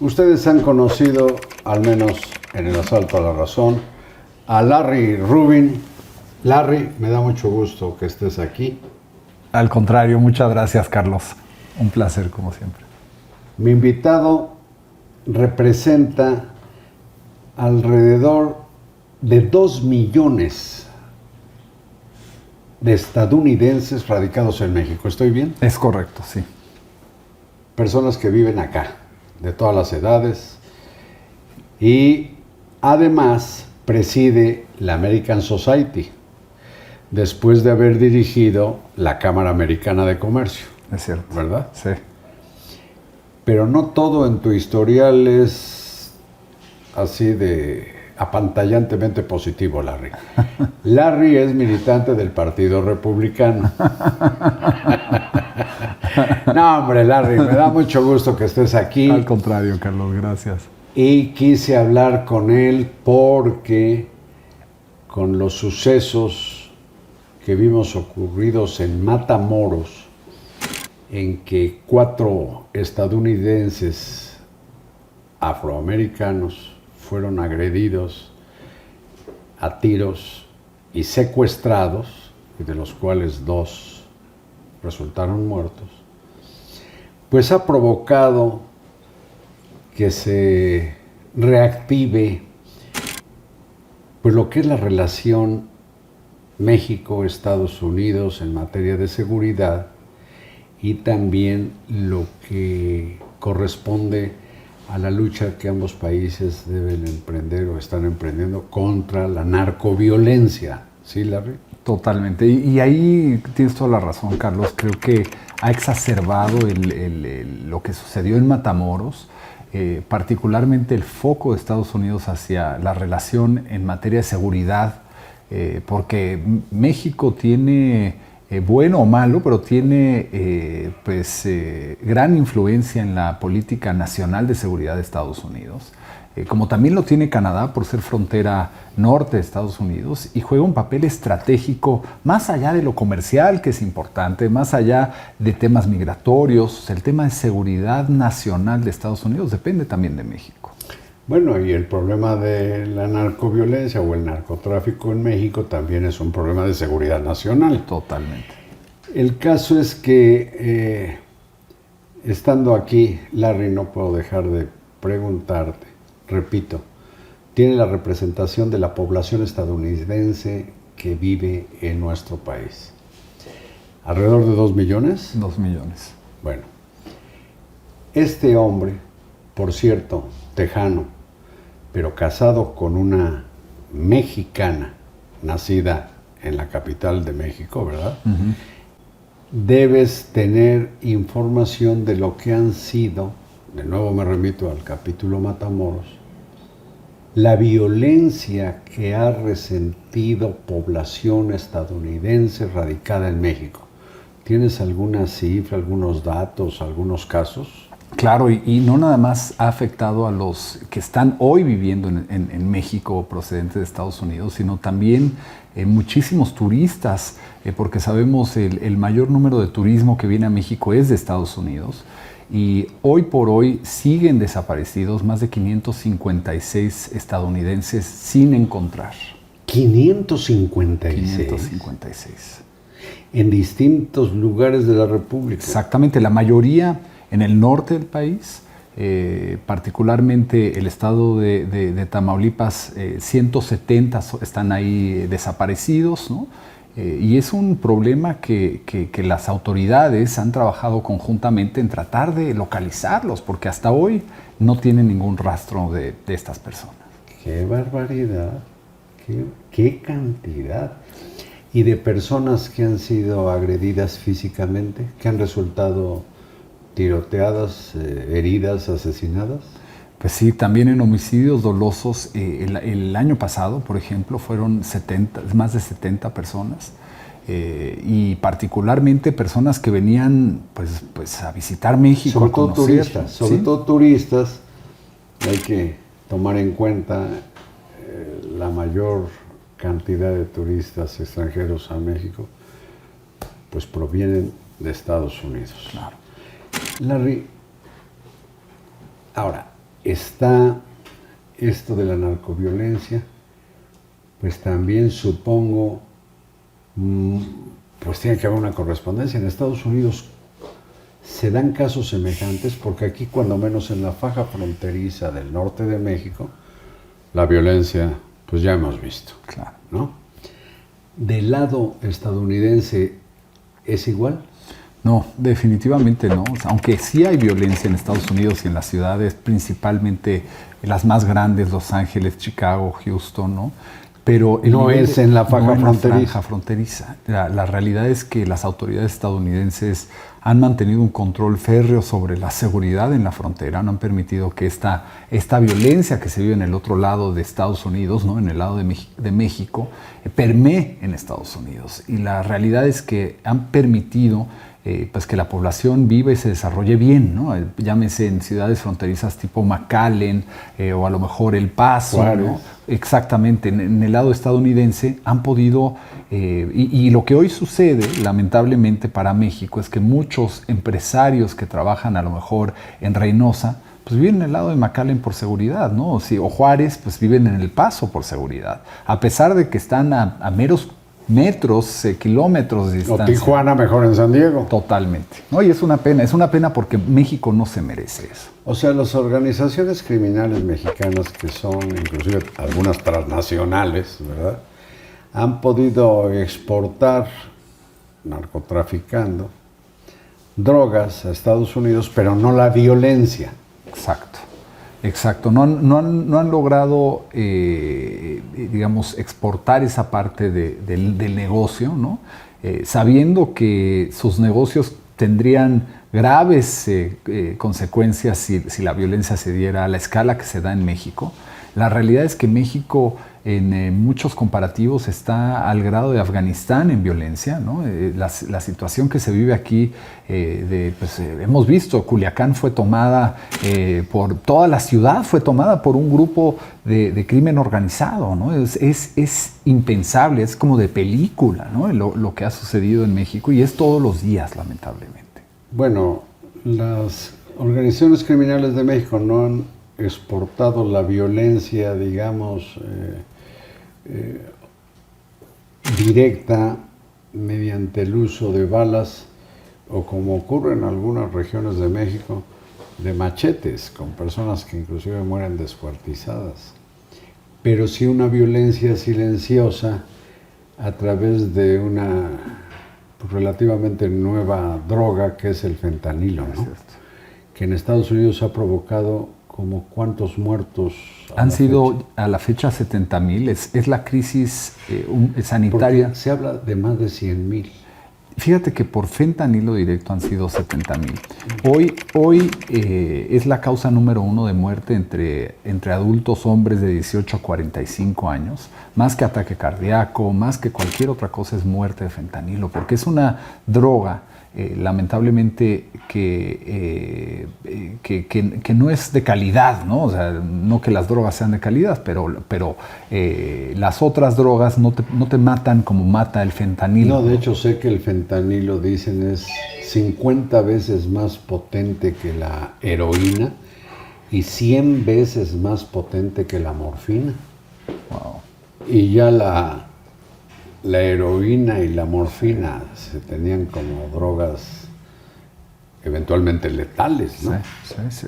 Ustedes han conocido, al menos en el Asalto a la Razón, a Larry Rubin. Larry, me da mucho gusto que estés aquí. Al contrario, muchas gracias, Carlos. Un placer, como siempre. Mi invitado representa alrededor de 2 millones de estadounidenses radicados en México. ¿Estoy bien? Es correcto, sí. Personas que viven acá, de todas las edades, y además preside la American Society, después de haber dirigido la Cámara Americana de Comercio. Es cierto. ¿Verdad? Sí. Pero no todo en tu historial es así de apantallantemente positivo, Larry. Larry es militante del Partido Republicano. No, hombre, Larry, me da mucho gusto que estés aquí. Al contrario, Carlos, gracias. Y quise hablar con él porque con los sucesos que vimos ocurridos en Matamoros, en que 4 estadounidenses afroamericanos fueron agredidos a tiros y secuestrados, y de los cuales 2 resultaron muertos, pues ha provocado que se reactive pues lo que es la relación México-Estados Unidos en materia de seguridad, y también lo que corresponde a la lucha que ambos países deben emprender o están emprendiendo contra la narcoviolencia. ¿Sí, Larry? Totalmente. Y ahí tienes toda la razón, Carlos. Creo que ha exacerbado lo que sucedió en Matamoros, particularmente el foco de Estados Unidos hacia la relación en materia de seguridad, porque México tiene... bueno o malo, pero tiene gran influencia en la política nacional de seguridad de Estados Unidos, como también lo tiene Canadá por ser frontera norte de Estados Unidos, y juega un papel estratégico más allá de lo comercial, que es importante, más allá de temas migratorios. El tema de seguridad nacional de Estados Unidos depende también de México. Bueno, y el problema de la narcoviolencia o el narcotráfico en México también es un problema de seguridad nacional. Totalmente. El caso es que, estando aquí, Larry, no puedo dejar de preguntarte, repito, tiene la representación de la población estadounidense que vive en nuestro país. ¿Alrededor de 2 millones? 2 millones. Bueno, este hombre, por cierto, tejano, pero casado con una mexicana, nacida en la capital de México, ¿verdad? Uh-huh. Debes tener información de lo que han sido, de nuevo me remito al capítulo Matamoros, la violencia que ha resentido población estadounidense radicada en México. ¿Tienes alguna cifra, algunos datos, algunos casos? Claro, y no nada más ha afectado a los que están hoy viviendo en México procedentes de Estados Unidos, sino también muchísimos turistas, porque sabemos el mayor número de turismo que viene a México es de Estados Unidos, y hoy por hoy siguen desaparecidos más de 556 estadounidenses sin encontrar. 556. 556. En distintos lugares de la República. Exactamente, la mayoría en el norte del país, particularmente el estado de Tamaulipas, 170 están ahí desaparecidos, ¿no? Y es un problema que las autoridades han trabajado conjuntamente en tratar de localizarlos, porque hasta hoy no tienen ningún rastro de estas personas. ¡Qué barbaridad! ¡Qué cantidad! Y de personas que han sido agredidas físicamente, que han resultado tiroteadas, heridas, asesinadas. Pues sí, también en homicidios dolosos, el año pasado, por ejemplo, fueron más de 70 personas, y particularmente personas que venían pues a visitar México, sobre a conocer. Todo turistas, sobre ¿sí? todo turistas. Hay que tomar en cuenta la mayor cantidad de turistas extranjeros a México, pues provienen de Estados Unidos. Claro. Larry, ahora, está esto de la narcoviolencia, pues también supongo, pues tiene que haber una correspondencia. En Estados Unidos se dan casos semejantes porque aquí, cuando menos en la faja fronteriza del norte de México, la violencia, pues ya hemos visto, Claro. ¿no? Del lado estadounidense, ¿es igual? No, definitivamente no. O sea, aunque sí hay violencia en Estados Unidos y en las ciudades, principalmente las más grandes, Los Ángeles, Chicago, Houston, ¿no? Pero no es en la faja fronteriza. La realidad es que las autoridades estadounidenses han mantenido un control férreo sobre la seguridad en la frontera, no han permitido que esta violencia que se vive en el otro lado de Estados Unidos, ¿no? En el lado de México, permee en Estados Unidos. Y la realidad es que han permitido pues que la población viva y se desarrolle bien, ¿no? Llámese en ciudades fronterizas tipo McAllen o a lo mejor El Paso, ¿no? Exactamente, en el lado estadounidense han podido, y lo que hoy sucede lamentablemente para México es que muchos empresarios que trabajan a lo mejor en Reynosa, pues viven en el lado de McAllen por seguridad, ¿no? O Juárez, pues viven en El Paso por seguridad, a pesar de que están a meros metros, kilómetros de distancia. O Tijuana, mejor en San Diego. Totalmente. No, y es una pena porque México no se merece eso. O sea, las organizaciones criminales mexicanas, que son inclusive algunas transnacionales, ¿verdad?, han podido exportar, narcotraficando, drogas a Estados Unidos, pero no la violencia. Exacto. No han logrado, digamos, exportar esa parte del negocio, ¿no? Sabiendo que sus negocios tendrían graves consecuencias si la violencia se diera a la escala que se da en México. La realidad es que México, en muchos comparativos, está al grado de Afganistán en violencia, ¿no? La situación que se vive aquí, hemos visto, Culiacán fue tomada toda la ciudad fue tomada por un grupo de crimen organizado, ¿no? Es impensable, es como de película, ¿no? Lo que ha sucedido en México, y es todos los días, lamentablemente. Bueno, las organizaciones criminales de México no han exportado la violencia, digamos, directa mediante el uso de balas, o como ocurre en algunas regiones de México, de machetes, con personas que inclusive mueren descuartizadas. Pero sí una violencia silenciosa a través de una relativamente nueva droga, que es el fentanilo, ¿no? Que en Estados Unidos ha provocado como cuántos muertos. Han sido a la fecha 70,000, es la crisis sanitaria. Porque se habla de más de 100,000. Fíjate que por fentanilo directo han sido 70,000. Hoy es la causa número 1 de muerte entre adultos hombres de 18 a 45 años. Más que ataque cardíaco, más que cualquier otra cosa, es muerte de fentanilo, porque es una droga lamentablemente que no es de calidad, ¿no? O sea, no que las drogas sean de calidad, pero las otras drogas no te matan como mata el fentanilo. No, de hecho sé que el fentanilo, dicen, es 50 veces más potente que la heroína y 100 veces más potente que la morfina. Wow. Y ya la heroína y la morfina se tenían como drogas eventualmente letales, ¿no? Sí.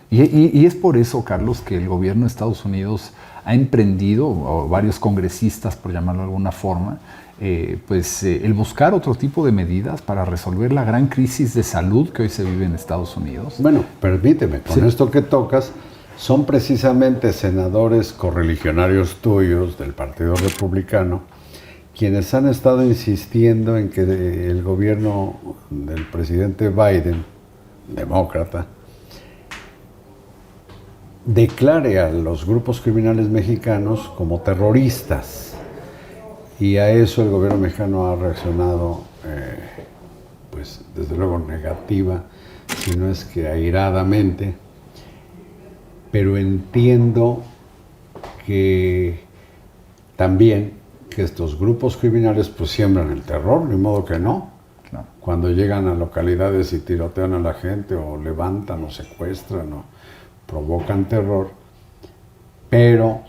Y es por eso, Carlos, que el gobierno de Estados Unidos ha emprendido, o varios congresistas, por llamarlo de alguna forma, el buscar otro tipo de medidas para resolver la gran crisis de salud que hoy se vive en Estados Unidos. Bueno, permíteme, con esto que tocas, son precisamente senadores correligionarios tuyos del Partido Republicano quienes han estado insistiendo en que el gobierno del presidente Biden, demócrata, declare a los grupos criminales mexicanos como terroristas. Y a eso el gobierno mexicano ha reaccionado, pues desde luego negativa, si no es que airadamente. Pero entiendo que también que estos grupos criminales pues siembran el terror, ni modo que no. Claro. Cuando llegan a localidades y tirotean a la gente, o levantan o secuestran, provocan terror, pero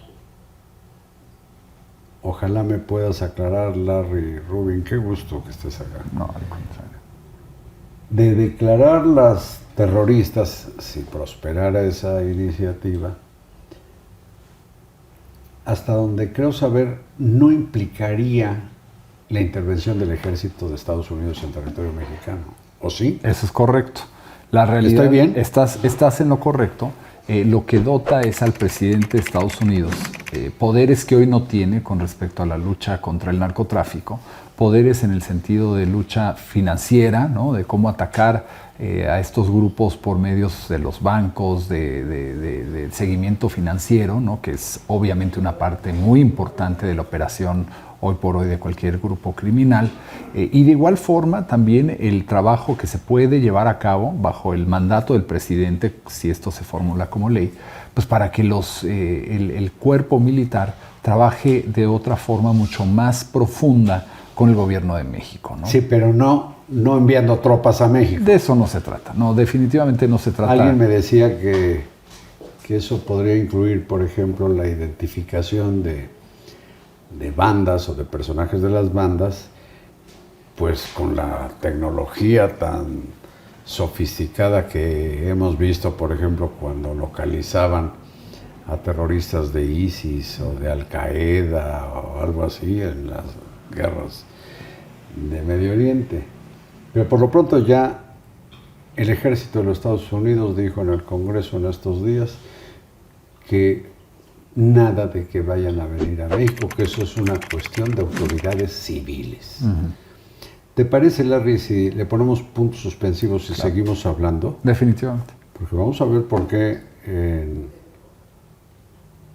ojalá me puedas aclarar, Larry Rubin, qué gusto que estés acá. No, al contrario. De declararlas terroristas, si prosperara esa iniciativa, hasta donde creo saber, no implicaría la intervención del ejército de Estados Unidos en territorio mexicano, ¿o sí? Eso es correcto. La realidad, ¿Estoy bien? Estás en lo correcto. Lo que dota es al presidente de Estados Unidos poderes que hoy no tiene con respecto a la lucha contra el narcotráfico, poderes en el sentido de lucha financiera, ¿no? De cómo atacar a estos grupos por medios de los bancos, del seguimiento financiero, ¿no? Que es obviamente una parte muy importante de la operación hoy por hoy de cualquier grupo criminal, y de igual forma también el trabajo que se puede llevar a cabo bajo el mandato del presidente, si esto se formula como ley, pues para que el cuerpo militar trabaje de otra forma mucho más profunda con el gobierno de México, ¿no? Sí, pero no enviando tropas a México. De eso no se trata, no, definitivamente no se trata. Alguien me decía que eso podría incluir, por ejemplo, la identificación de bandas o de personajes de las bandas, pues con la tecnología tan sofisticada que hemos visto, por ejemplo, cuando localizaban a terroristas de ISIS o de Al Qaeda o algo así en las guerras de Medio Oriente. Pero por lo pronto ya el ejército de los Estados Unidos dijo en el Congreso en estos días que nada de que vayan a venir a México, que eso es una cuestión de autoridades civiles. Uh-huh. ¿Te parece, Larry, si le ponemos puntos suspensivos y seguimos hablando? Definitivamente. Porque vamos a ver por qué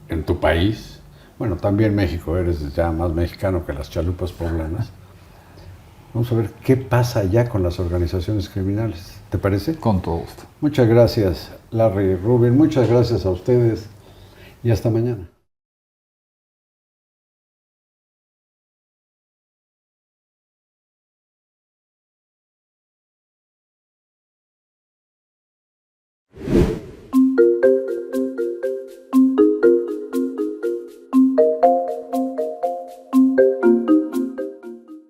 en tu país, bueno, también México, eres ya más mexicano que las chalupas poblanas, vamos a ver qué pasa allá con las organizaciones criminales. ¿Te parece? Con todo gusto. Muchas gracias, Larry Rubin, muchas gracias a ustedes. Y hasta mañana.